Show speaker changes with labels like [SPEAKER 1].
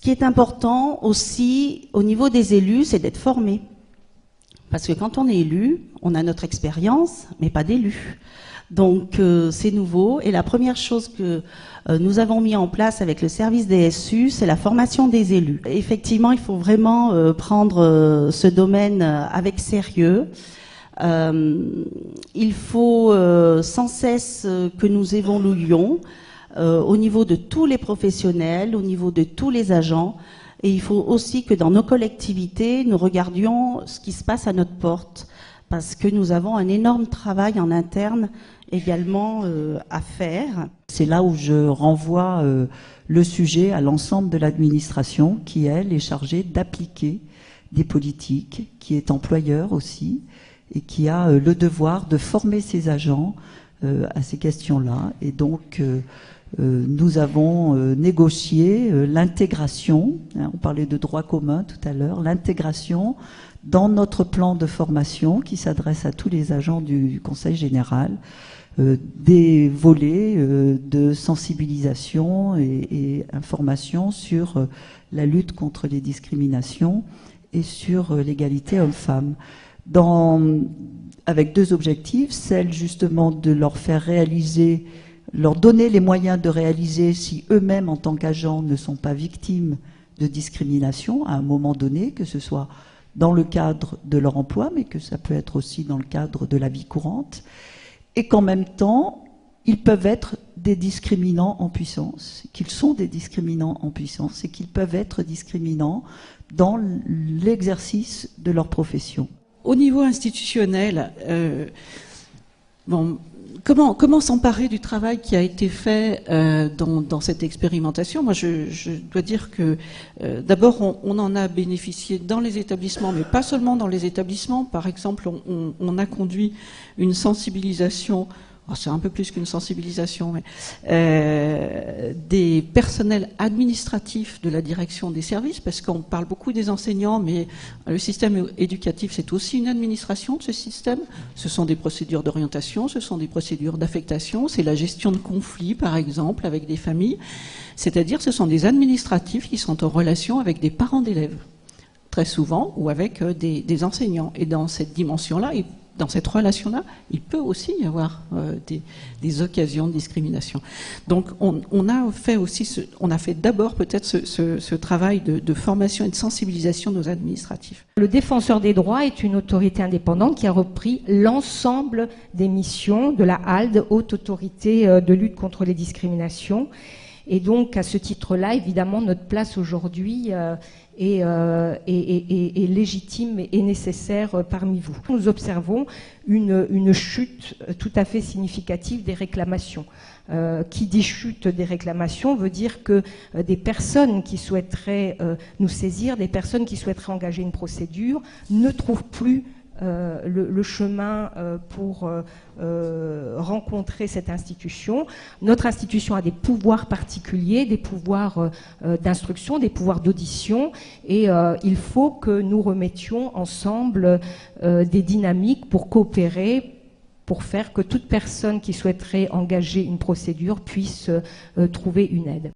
[SPEAKER 1] qui est important aussi au niveau des élus, c'est d'être formé. Parce que quand on est élu, on a notre expérience, mais pas d'élu. Donc c'est nouveau. Et la première chose que nous avons mis en place avec le service DSU, c'est la formation des élus. Effectivement, il faut vraiment prendre ce domaine avec sérieux. Il faut sans cesse que nous évoluions au niveau de tous les professionnels, au niveau de tous les agents. Et il faut aussi que dans nos collectivités, nous regardions ce qui se passe à notre porte. Parce que nous avons un énorme travail en interne également à faire.
[SPEAKER 2] C'est là où je renvoie le sujet à l'ensemble de l'administration qui, elle, est chargée d'appliquer des politiques, qui est employeur aussi, et qui a le devoir de former ses agents à ces questions-là. Et donc, nous avons négocié l'intégration, on parlait de droit commun tout à l'heure, l'intégration dans notre plan de formation qui s'adresse à tous les agents du Conseil général, des volets de sensibilisation et information sur la lutte contre les discriminations et sur l'égalité homme-femme. Avec deux objectifs, celle justement de leur faire réaliser, leur donner les moyens de réaliser si eux-mêmes en tant qu'agents ne sont pas victimes de discrimination à un moment donné, que ce soit dans le cadre de leur emploi, mais que ça peut être aussi dans le cadre de la vie courante, et qu'en même temps, ils peuvent être des discriminants en puissance, qu'ils sont des discriminants en puissance, et qu'ils peuvent être discriminants dans l'exercice de leur profession.
[SPEAKER 3] Au niveau institutionnel, comment s'emparer du travail qui a été fait dans cette expérimentation? Moi, je dois dire que d'abord, on en a bénéficié dans les établissements, mais pas seulement dans les établissements. Par exemple, on a conduit une sensibilisation. C'est un peu plus qu'une sensibilisation, mais des personnels administratifs de la direction des services, parce qu'on parle beaucoup des enseignants, mais le système éducatif, c'est aussi une administration de ce système. Ce sont des procédures d'orientation, ce sont des procédures d'affectation, c'est la gestion de conflits, par exemple, avec des familles. C'est-à-dire, ce sont des administratifs qui sont en relation avec des parents d'élèves, très souvent, ou avec des enseignants. Et dans cette dimension-là, dans cette relation-là, il peut aussi y avoir des occasions de discrimination. Donc, on a fait d'abord peut-être ce travail de formation et de sensibilisation de nos administratifs.
[SPEAKER 4] Le défenseur des droits est une autorité indépendante qui a repris l'ensemble des missions de la HALD, Haute Autorité de lutte contre les discriminations. Et donc, à ce titre-là, évidemment, notre place aujourd'hui est légitime et nécessaire parmi vous. Nous observons une chute tout à fait significative des réclamations. Qui dit chute des réclamations veut dire que des personnes qui souhaiteraient nous saisir, des personnes qui souhaiteraient engager une procédure, ne trouvent plus le chemin pour rencontrer cette institution. Notre institution a des pouvoirs particuliers, des pouvoirs d'instruction, des pouvoirs d'audition, et il faut que nous remettions ensemble des dynamiques pour coopérer, pour faire que toute personne qui souhaiterait engager une procédure puisse trouver une aide.